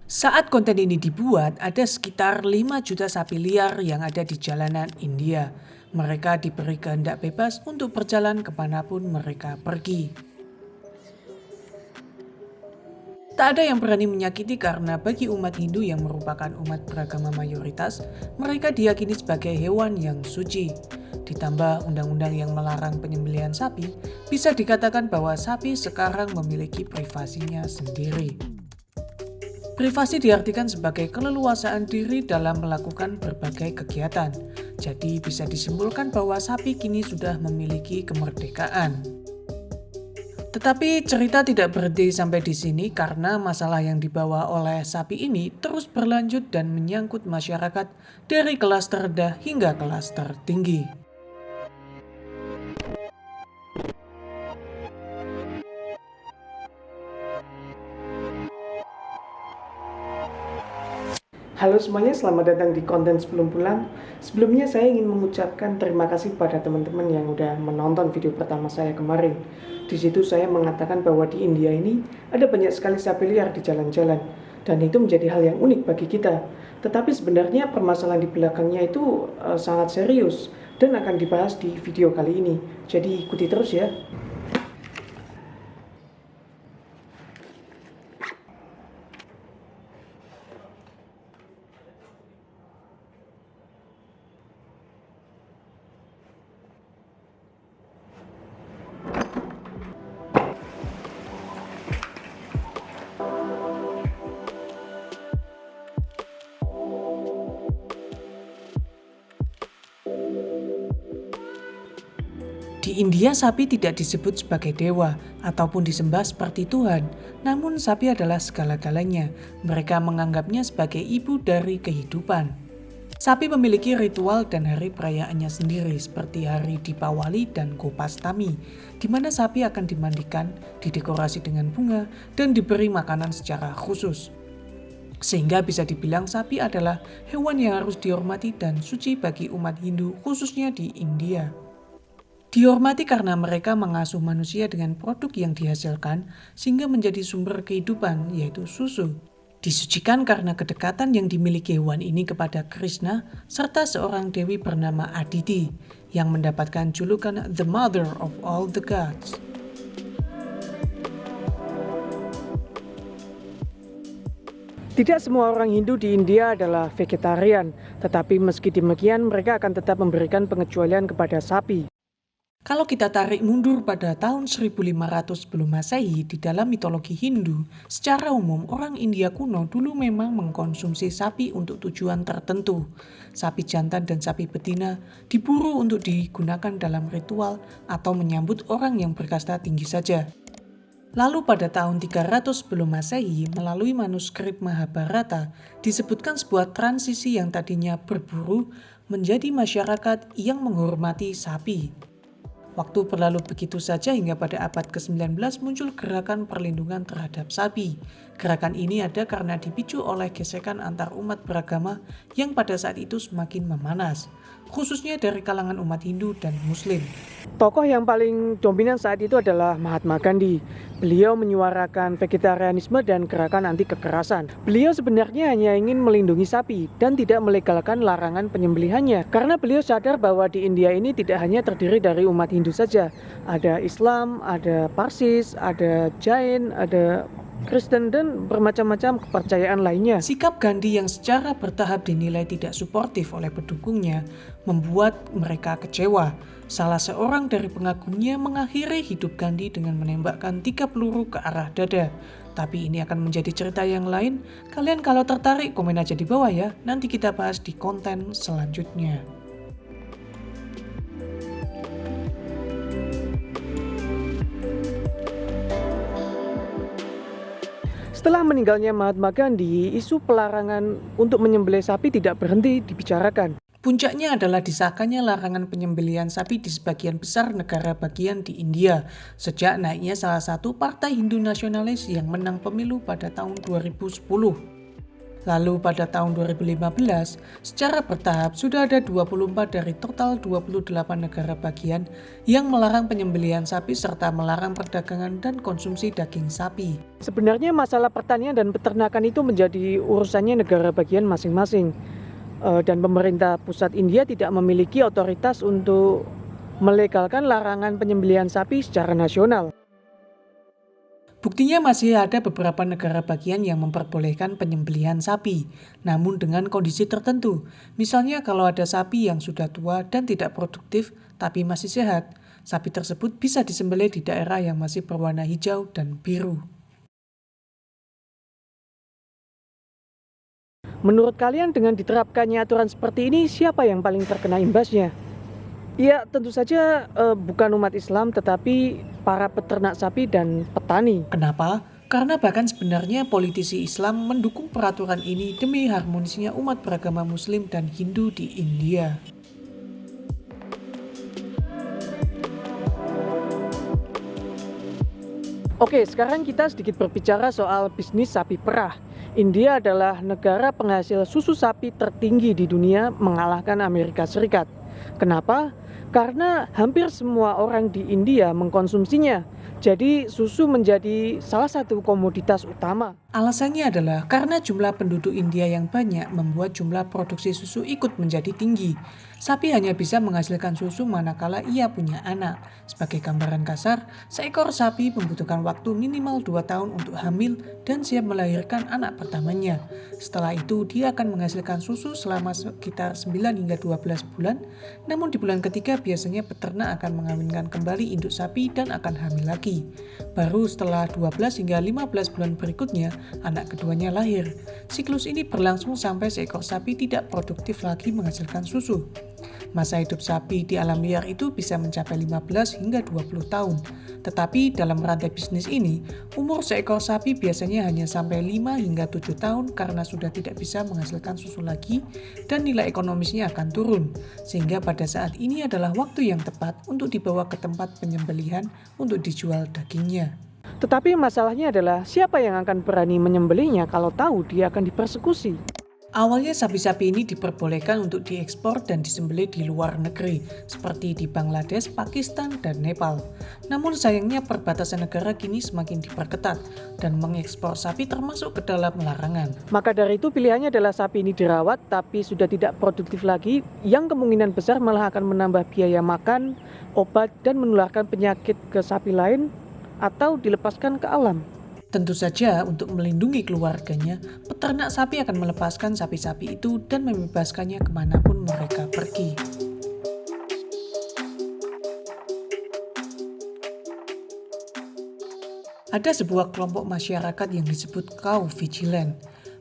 Saat konten ini dibuat, ada sekitar 5 juta sapi liar yang ada di jalanan India. Mereka diberi kehendak bebas untuk berjalan kemanapun mereka pergi. Tak ada yang berani menyakiti karena bagi umat Hindu yang merupakan umat beragama mayoritas, mereka diyakini sebagai hewan yang suci. Ditambah undang-undang yang melarang penyembelihan sapi, bisa dikatakan bahwa sapi sekarang memiliki privasinya sendiri. Privasi diartikan sebagai keleluasaan diri dalam melakukan berbagai kegiatan. Jadi bisa disimpulkan bahwa sapi kini sudah memiliki kemerdekaan. Tetapi cerita tidak berhenti sampai di sini karena masalah yang dibawa oleh sapi ini terus berlanjut dan menyangkut masyarakat dari kelas terendah hingga kelas tertinggi. Halo semuanya, selamat datang di konten sebelum pulang. Sebelumnya saya ingin mengucapkan terima kasih pada teman-teman yang udah menonton video pertama saya kemarin. Di situ saya mengatakan bahwa di India ini ada banyak sekali sapi liar di jalan-jalan, dan itu menjadi hal yang unik bagi kita. Tetapi sebenarnya permasalahan di belakangnya itu sangat serius dan akan dibahas di video kali ini. Jadi ikuti terus ya. Di India sapi tidak disebut sebagai dewa ataupun disembah seperti Tuhan, namun sapi adalah segala-galanya. Mereka menganggapnya sebagai ibu dari kehidupan. Sapi memiliki ritual dan hari perayaannya sendiri seperti hari Dipawali dan Gopastami, di mana sapi akan dimandikan, didekorasi dengan bunga, dan diberi makanan secara khusus. Sehingga bisa dibilang sapi adalah hewan yang harus dihormati dan suci bagi umat Hindu khususnya di India. Dihormati karena mereka mengasuh manusia dengan produk yang dihasilkan sehingga menjadi sumber kehidupan yaitu susu. Disucikan karena kedekatan yang dimiliki hewan ini kepada Krishna serta seorang dewi bernama Aditi yang mendapatkan julukan The Mother of All the Gods. Tidak semua orang Hindu di India adalah vegetarian, tetapi meski demikian mereka akan tetap memberikan pengecualian kepada sapi. Kalau kita tarik mundur pada tahun 1500 sebelum Masehi, di dalam mitologi Hindu, secara umum orang India kuno dulu memang mengkonsumsi sapi untuk tujuan tertentu. Sapi jantan dan sapi betina diburu untuk digunakan dalam ritual atau menyambut orang yang berkasta tinggi saja. Lalu pada tahun 300 sebelum Masehi, melalui manuskrip Mahabharata, disebutkan sebuah transisi yang tadinya berburu menjadi masyarakat yang menghormati sapi. Waktu berlalu begitu saja hingga pada abad ke-19 muncul gerakan perlindungan terhadap sapi. Gerakan ini ada karena dipicu oleh gesekan antar umat beragama yang pada saat itu semakin memanas, khususnya dari kalangan umat Hindu dan Muslim. Tokoh yang paling dominan saat itu adalah Mahatma Gandhi. Beliau menyuarakan vegetarianisme dan gerakan anti kekerasan. Beliau sebenarnya hanya ingin melindungi sapi dan tidak melegalkan larangan penyembelihannya. Karena beliau sadar bahwa di India ini tidak hanya terdiri dari umat Hindu saja. Ada Islam, ada Parsis, ada Jain, ada Kristen dan bermacam-macam kepercayaan lainnya. Sikap Gandhi yang secara bertahap dinilai tidak suportif oleh pendukungnya membuat mereka kecewa. Salah seorang dari pengagumnya mengakhiri hidup Gandhi dengan menembakkan 3 peluru ke arah dada. Tapi ini akan menjadi cerita yang lain. Kalian kalau tertarik komen aja di bawah ya. Nanti kita bahas di konten selanjutnya. Setelah meninggalnya Mahatma Gandhi, isu pelarangan untuk menyembelih sapi tidak berhenti dibicarakan. Puncaknya adalah disahkannya larangan penyembelihan sapi di sebagian besar negara bagian di India sejak naiknya salah satu partai Hindu nasionalis yang menang pemilu pada tahun 2010. Lalu pada tahun 2015, secara bertahap sudah ada 24 dari total 28 negara bagian yang melarang penyembelihan sapi serta melarang perdagangan dan konsumsi daging sapi. Sebenarnya masalah pertanian dan peternakan itu menjadi urusannya negara bagian masing-masing. Dan pemerintah pusat India tidak memiliki otoritas untuk melegalkan larangan penyembelihan sapi secara nasional. Buktinya masih ada beberapa negara bagian yang memperbolehkan penyembelihan sapi, namun dengan kondisi tertentu. Misalnya kalau ada sapi yang sudah tua dan tidak produktif tapi masih sehat, sapi tersebut bisa disembelih di daerah yang masih berwarna hijau dan biru. Menurut kalian dengan diterapkannya aturan seperti ini, siapa yang paling terkena imbasnya? Ya tentu saja bukan umat Islam tetapi para peternak sapi dan petani. Kenapa? Karena bahkan sebenarnya politisi Islam mendukung peraturan ini demi harmonisnya umat beragama Muslim dan Hindu di India. Oke, sekarang kita sedikit berbicara soal bisnis sapi perah. India adalah negara penghasil susu sapi tertinggi di dunia mengalahkan Amerika Serikat. Kenapa? Karena hampir semua orang di India mengkonsumsinya. Jadi susu menjadi salah satu komoditas utama. Alasannya adalah karena jumlah penduduk India yang banyak membuat jumlah produksi susu ikut menjadi tinggi. Sapi hanya bisa menghasilkan susu manakala ia punya anak. Sebagai gambaran kasar, seekor sapi membutuhkan waktu minimal 2 tahun untuk hamil dan siap melahirkan anak pertamanya. Setelah itu, dia akan menghasilkan susu selama sekitar 9 hingga 12 bulan. Namun di bulan ketiga biasanya peternak akan mengawinkan kembali induk sapi dan akan hamil lagi. Baru setelah 12 hingga 15 bulan berikutnya, anak keduanya lahir. Siklus ini berlangsung sampai seekor sapi tidak produktif lagi menghasilkan susu. Masa hidup sapi di alam liar itu bisa mencapai 15 hingga 20 tahun. Tetapi dalam rantai bisnis ini, umur seekor sapi biasanya hanya sampai 5 hingga 7 tahun karena sudah tidak bisa menghasilkan susu lagi dan nilai ekonomisnya akan turun. Sehingga pada saat ini adalah waktu yang tepat untuk dibawa ke tempat penyembelihan untuk dijual dagingnya. Tetapi masalahnya adalah siapa yang akan berani menyembelihnya kalau tahu dia akan dipersekusi? Awalnya sapi-sapi ini diperbolehkan untuk diekspor dan disembelih di luar negeri, seperti di Bangladesh, Pakistan, dan Nepal. Namun sayangnya perbatasan negara kini semakin diperketat dan mengekspor sapi termasuk ke dalam larangan. Maka dari itu pilihannya adalah sapi ini dirawat tapi sudah tidak produktif lagi, yang kemungkinan besar malah akan menambah biaya makan, obat, dan menularkan penyakit ke sapi lain atau dilepaskan ke alam. Tentu saja untuk melindungi keluarganya, peternak sapi akan melepaskan sapi-sapi itu dan membebaskannya kemanapun mereka pergi. Ada sebuah kelompok masyarakat yang disebut Cow Vigilant.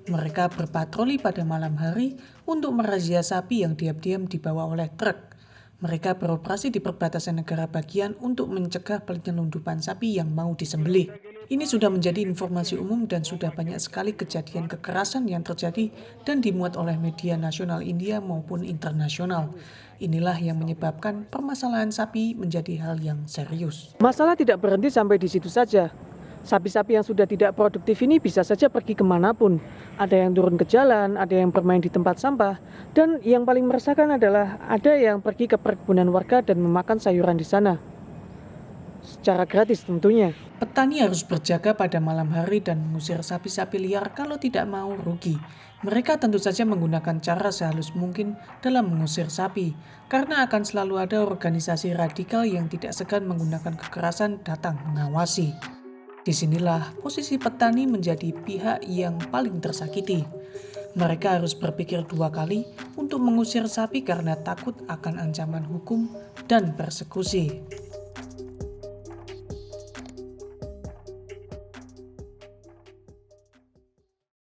Mereka berpatroli pada malam hari untuk merazia sapi yang diam-diam dibawa oleh truk. Mereka beroperasi di perbatasan negara bagian untuk mencegah penyelundupan sapi yang mau disembelih. Ini sudah menjadi informasi umum dan sudah banyak sekali kejadian kekerasan yang terjadi dan dimuat oleh media nasional India maupun internasional. Inilah yang menyebabkan permasalahan sapi menjadi hal yang serius. Masalah tidak berhenti sampai di situ saja. Sapi-sapi yang sudah tidak produktif ini bisa saja pergi kemanapun. Ada yang turun ke jalan, ada yang bermain di tempat sampah, dan yang paling meresahkan adalah ada yang pergi ke perkebunan warga dan memakan sayuran di sana. Secara gratis tentunya. Petani harus berjaga pada malam hari dan mengusir sapi-sapi liar kalau tidak mau rugi. Mereka tentu saja menggunakan cara sehalus mungkin dalam mengusir sapi, karena akan selalu ada organisasi radikal yang tidak segan menggunakan kekerasan datang mengawasi. Disinilah posisi petani menjadi pihak yang paling tersakiti. Mereka harus berpikir 2 kali untuk mengusir sapi karena takut akan ancaman hukum dan persekusi.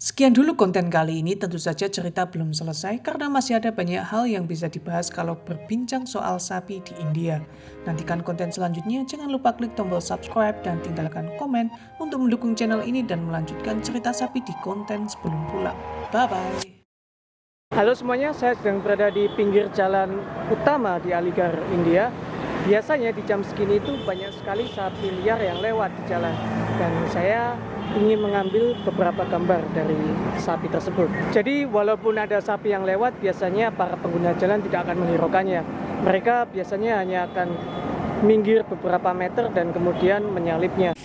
Sekian dulu konten kali ini, tentu saja cerita belum selesai karena masih ada banyak hal yang bisa dibahas kalau berbincang soal sapi di India. Nantikan konten selanjutnya, jangan lupa klik tombol subscribe dan tinggalkan komen untuk mendukung channel ini dan melanjutkan cerita sapi di konten sebelum pulang. Bye-bye! Halo semuanya, saya sedang berada di pinggir jalan utama di Aligarh, India. Biasanya di jam segini itu banyak sekali sapi liar yang lewat di jalan. Dan saya ingin mengambil beberapa gambar dari sapi tersebut. Jadi walaupun ada sapi yang lewat, biasanya para pengguna jalan tidak akan menghiraukannya. Mereka biasanya hanya akan minggir beberapa meter dan kemudian menyalipnya.